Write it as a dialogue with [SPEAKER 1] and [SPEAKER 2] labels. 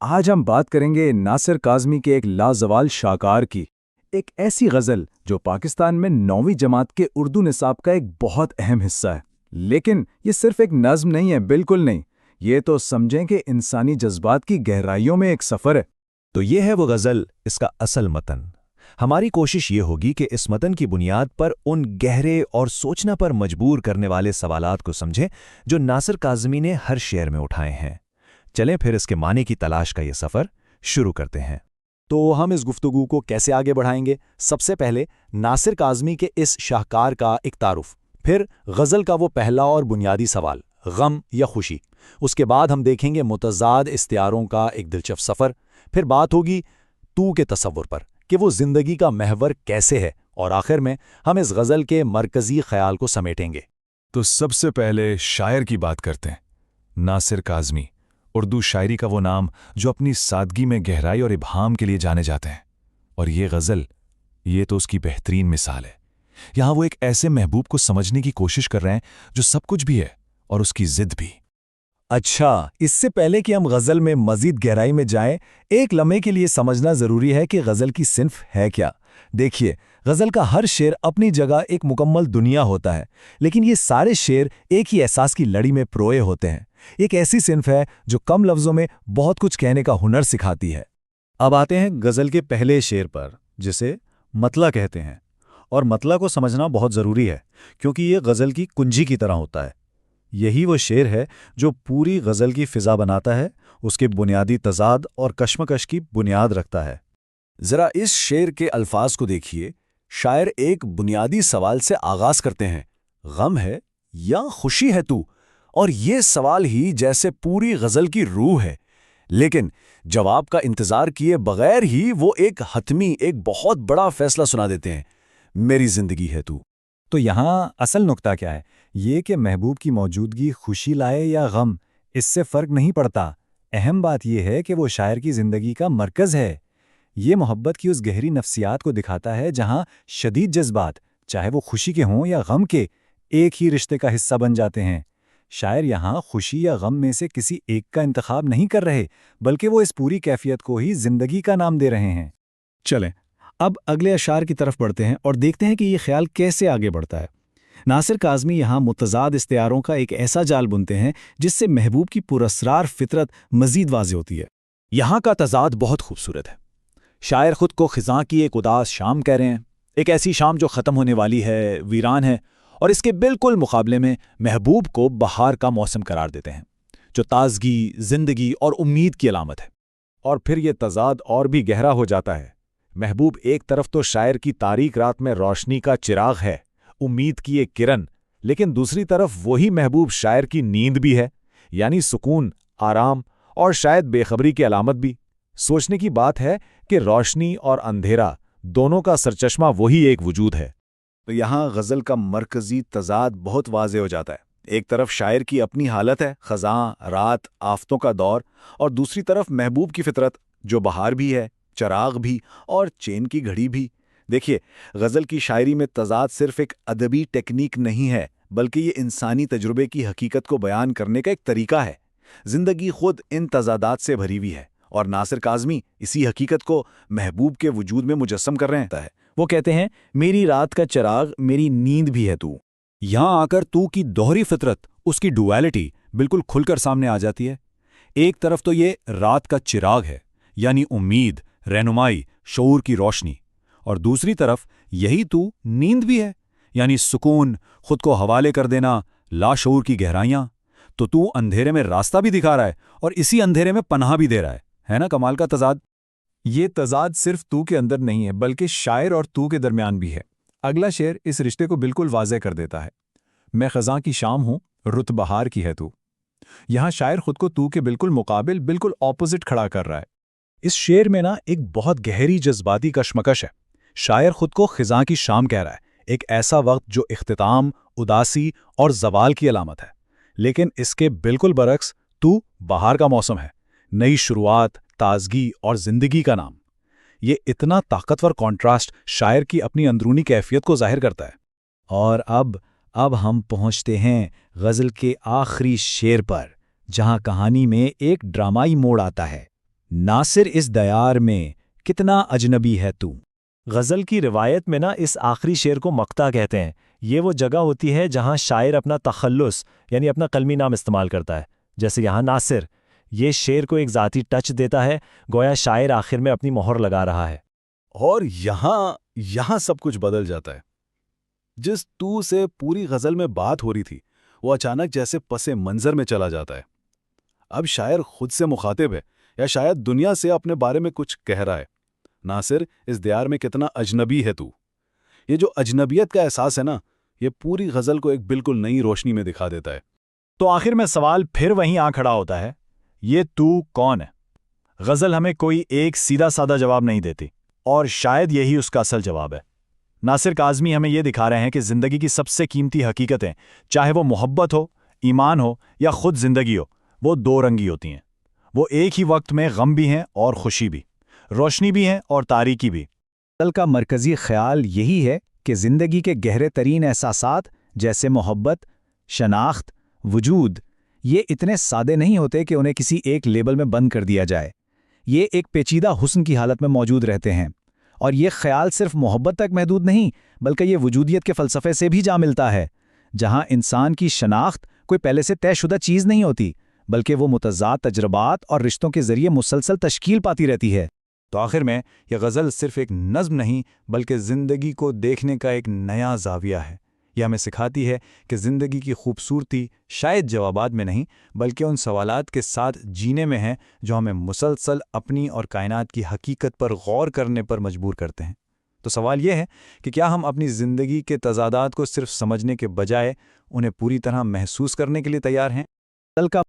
[SPEAKER 1] آج ہم بات کریں گے ناصر کاظمی کے ایک لازوال شاہکار کی، ایک ایسی غزل جو پاکستان میں 9ویں جماعت کے اردو نصاب کا ایک بہت اہم حصہ ہے۔ لیکن یہ صرف ایک نظم نہیں ہے، بالکل نہیں، یہ تو سمجھیں کہ انسانی جذبات کی گہرائیوں میں ایک سفر ہے۔
[SPEAKER 2] تو یہ ہے وہ غزل، اس کا اصل متن۔ ہماری کوشش یہ ہوگی کہ اس متن کی بنیاد پر ان گہرے اور سوچنا پر مجبور کرنے والے سوالات کو سمجھیں جو ناصر کاظمی نے ہر شعر میں اٹھائے ہیں۔ چلیں پھر اس کے معنی کی تلاش کا یہ سفر شروع کرتے ہیں۔
[SPEAKER 3] تو ہم اس گفتگو کو کیسے آگے بڑھائیں گے؟ سب سے پہلے ناصر کاظمی کے اس شاہکار کا ایک تعارف، پھر غزل کا وہ پہلا اور بنیادی سوال، غم یا خوشی۔ اس کے بعد ہم دیکھیں گے متضاد استعاروں کا ایک دلچسپ سفر، پھر بات ہوگی تو کے تصور پر کہ وہ زندگی کا محور کیسے ہے، اور آخر میں ہم اس غزل کے مرکزی خیال کو سمیٹیں گے۔
[SPEAKER 4] تو سب سے پہلے شاعر کی بات کرتے ہیں۔ ناصر کاظمی، اردو شاعری کا وہ نام جو اپنی سادگی میں گہرائی اور ابہام کے لیے جانے جاتے ہیں، اور یہ غزل، یہ تو اس کی بہترین مثال ہے۔ یہاں وہ ایک ایسے محبوب کو سمجھنے کی کوشش کر رہے ہیں جو سب کچھ بھی ہے اور اس کی ضد بھی۔
[SPEAKER 3] اچھا، اس سے پہلے کہ ہم غزل میں مزید گہرائی میں جائیں، ایک لمحے کے لیے سمجھنا ضروری ہے کہ غزل کی صنف ہے کیا۔ دیکھیے، غزل کا ہر شعر اپنی جگہ ایک مکمل دنیا ہوتا ہے، لیکن یہ سارے شعر ایک ہی احساس کی لڑی میں پروئے ہوتے ہیں۔ ایک ایسی صنف ہے جو کم لفظوں میں بہت کچھ کہنے کا ہنر سکھاتی ہے۔
[SPEAKER 5] اب آتے ہیں غزل کے پہلے شعر پر، جسے مطلع کہتے ہیں، اور مطلع کو سمجھنا بہت ضروری ہے کیونکہ یہ غزل کی کنجی کی طرح ہوتا ہے۔ یہی وہ شعر ہے جو پوری غزل کی فضا بناتا ہے، اس کے بنیادی تضاد اور کشمکش کی بنیاد رکھتا ہے۔
[SPEAKER 3] ذرا اس شعر کے الفاظ کو دیکھیے۔ شاعر ایک بنیادی سوال سے آغاز کرتے ہیں، غم ہے یا خوشی ہے تو؟ اور یہ سوال ہی جیسے پوری غزل کی روح ہے، لیکن جواب کا انتظار کیے بغیر ہی وہ ایک حتمی، ایک بہت بڑا فیصلہ سنا دیتے ہیں، میری زندگی ہے تو۔
[SPEAKER 5] تو یہاں اصل نکتہ کیا ہے؟ یہ کہ محبوب کی موجودگی خوشی لائے یا غم، اس سے فرق نہیں پڑتا۔ اہم بات یہ ہے کہ وہ شاعر کی زندگی کا مرکز ہے۔ یہ محبت کی اس گہری نفسیات کو دکھاتا ہے جہاں شدید جذبات، چاہے وہ خوشی کے ہوں یا غم کے، ایک ہی رشتے کا حصہ بن جاتے ہیں۔ شاعر یہاں خوشی یا غم میں سے کسی ایک کا انتخاب نہیں کر رہے، بلکہ وہ اس پوری کیفیت کو ہی زندگی کا نام دے رہے ہیں۔
[SPEAKER 1] چلیں اب اگلے اشعار کی طرف بڑھتے ہیں اور دیکھتے ہیں کہ یہ خیال کیسے آگے بڑھتا ہے۔ ناصر کاظمی یہاں متضاد استعاروں کا ایک ایسا جال بنتے ہیں جس سے محبوب کی پراسرار فطرت مزید واضح ہوتی ہے۔
[SPEAKER 3] یہاں کا تضاد بہت خوبصورت ہے۔ شاعر خود کو خزاں کی ایک اداس شام کہہ رہے ہیں، ایک ایسی شام جو ختم ہونے والی ہے، ویران ہے، اور اس کے بالکل مقابلے میں محبوب کو بہار کا موسم قرار دیتے ہیں، جو تازگی، زندگی اور امید کی علامت ہے۔ اور پھر یہ تضاد اور بھی گہرا ہو جاتا ہے۔ محبوب ایک طرف تو شاعر کی تاریک رات میں روشنی کا چراغ ہے، امید کی ایک کرن، لیکن دوسری طرف وہی محبوب شاعر کی نیند بھی ہے، یعنی سکون، آرام اور شاید بے خبری کی علامت بھی۔ سوچنے کی بات ہے کہ روشنی اور اندھیرا دونوں کا سرچشمہ وہی ایک وجود ہے۔
[SPEAKER 5] تو یہاں غزل کا مرکزی تضاد بہت واضح ہو جاتا ہے۔ ایک طرف شاعر کی اپنی حالت ہے، خزاں، رات، آفتوں کا دور، اور دوسری طرف محبوب کی فطرت جو بہار بھی ہے، چراغ بھی اور چین کی گھڑی بھی۔ دیکھیے، غزل کی شاعری میں تضاد صرف ایک ادبی ٹیکنیک نہیں ہے، بلکہ یہ انسانی تجربے کی حقیقت کو بیان کرنے کا ایک طریقہ ہے۔ زندگی خود ان تضادات سے بھری ہوئی ہے، اور ناصر کاظمی اسی حقیقت کو محبوب کے وجود میں مجسم کر رہے ہیں۔
[SPEAKER 3] وہ کہتے ہیں، میری رات کا چراغ، میری نیند بھی ہے تو۔ یہاں آ کر تو کی دوہری فطرت، اس کی ڈویلٹی بالکل کھل کر سامنے آ جاتی ہے۔ ایک طرف تو یہ رات کا چراغ ہے، یعنی امید، رہنمائی، شعور کی روشنی، اور دوسری طرف یہی تو نیند بھی ہے، یعنی سکون، خود کو حوالے کر دینا، لاشعور کی گہرائیاں۔ تو اندھیرے میں راستہ بھی دکھا رہا ہے اور اسی اندھیرے میں پناہ بھی دے رہا ہے نا کمال کا تضاد؟
[SPEAKER 1] یہ تضاد صرف تو کے اندر نہیں ہے بلکہ شاعر اور تو کے درمیان بھی ہے۔ اگلا شعر اس رشتے کو بالکل واضح کر دیتا ہے، میں خزاں کی شام ہوں، رت بہار کی ہے تو۔ یہاں شاعر خود کو تو کے بالکل مقابل، بالکل اپوزٹ کھڑا کر رہا ہے۔
[SPEAKER 3] اس شعر میں ایک بہت گہری جذباتی کشمکش ہے۔ شاعر خود کو خزاں کی شام کہہ رہا ہے، ایک ایسا وقت جو اختتام، اداسی اور زوال کی علامت ہے، لیکن اس کے بالکل برعکس تو بہار کا موسم ہے، نئی شروعات، تازگی اور زندگی کا نام۔ یہ اتنا طاقتور کنٹراسٹ شاعر کی اپنی اندرونی کیفیت کو ظاہر کرتا ہے۔
[SPEAKER 5] اور اب ہم پہنچتے ہیں غزل کے آخری شعر پر، جہاں کہانی میں ایک ڈرامائی موڑ آتا ہے۔
[SPEAKER 3] ناصر اس دیار میں کتنا اجنبی ہے تو۔
[SPEAKER 2] غزل کی روایت میں اس آخری شعر کو مقطع کہتے ہیں۔ یہ وہ جگہ ہوتی ہے جہاں شاعر اپنا تخلص یعنی اپنا قلمی نام استعمال کرتا ہے، جیسے یہاں ناصر۔ یہ شعر کو ایک ذاتی ٹچ دیتا ہے، گویا شاعر آخر میں اپنی مہر لگا رہا ہے۔
[SPEAKER 5] اور یہاں سب کچھ بدل جاتا ہے۔ جس تو سے پوری غزل میں بات ہو رہی تھی وہ اچانک جیسے پس منظر میں چلا جاتا ہے۔ اب شاعر خود سے مخاطب ہے یا شاید دنیا سے اپنے بارے میں کچھ کہہ رہا ہے۔ ناصر اس دیار میں کتنا اجنبی ہے تو۔ یہ جو اجنبیت کا احساس ہے یہ پوری غزل کو ایک بالکل نئی روشنی میں دکھا دیتا ہے۔
[SPEAKER 3] تو آخر میں سوال پھر وہیں آ کھڑا ہوتا ہے، یہ تو کون ہے؟ غزل ہمیں کوئی ایک سیدھا سادہ جواب نہیں دیتی، اور شاید یہی اس کا اصل جواب ہے۔ ناصر کاظمی ہمیں یہ دکھا رہے ہیں کہ زندگی کی سب سے قیمتی حقیقتیں، چاہے وہ محبت ہو، ایمان ہو یا خود زندگی ہو، وہ دو رنگی ہوتی ہیں۔ وہ ایک ہی وقت میں غم بھی ہیں اور خوشی بھی، روشنی بھی ہیں اور تاریکی بھی۔ غزل کا مرکزی خیال یہی ہے کہ زندگی کے گہرے ترین احساسات جیسے محبت، شناخت، وجود، یہ اتنے سادے نہیں ہوتے کہ انہیں کسی ایک لیبل میں بند کر دیا جائے۔ یہ ایک پیچیدہ حسن کی حالت میں موجود رہتے ہیں، اور یہ خیال صرف محبت تک محدود نہیں بلکہ یہ وجودیت کے فلسفے سے بھی جا ملتا ہے، جہاں انسان کی شناخت کوئی پہلے سے طے شدہ چیز نہیں ہوتی بلکہ وہ متضاد تجربات اور رشتوں کے ذریعے مسلسل تشکیل پاتی رہتی ہے۔
[SPEAKER 1] تو آخر میں یہ غزل صرف ایک نظم نہیں بلکہ زندگی کو دیکھنے کا ایک نیا زاویہ ہے۔ یہ ہمیں سکھاتی ہے کہ زندگی کی خوبصورتی شاید جوابات میں نہیں بلکہ ان سوالات کے ساتھ جینے میں ہے جو ہمیں مسلسل اپنی اور کائنات کی حقیقت پر غور کرنے پر مجبور کرتے ہیں۔ تو سوال یہ ہے کہ کیا ہم اپنی زندگی کے تضادات کو صرف سمجھنے کے بجائے انہیں پوری طرح محسوس کرنے کے لیے تیار ہیں؟
[SPEAKER 3] غزل کا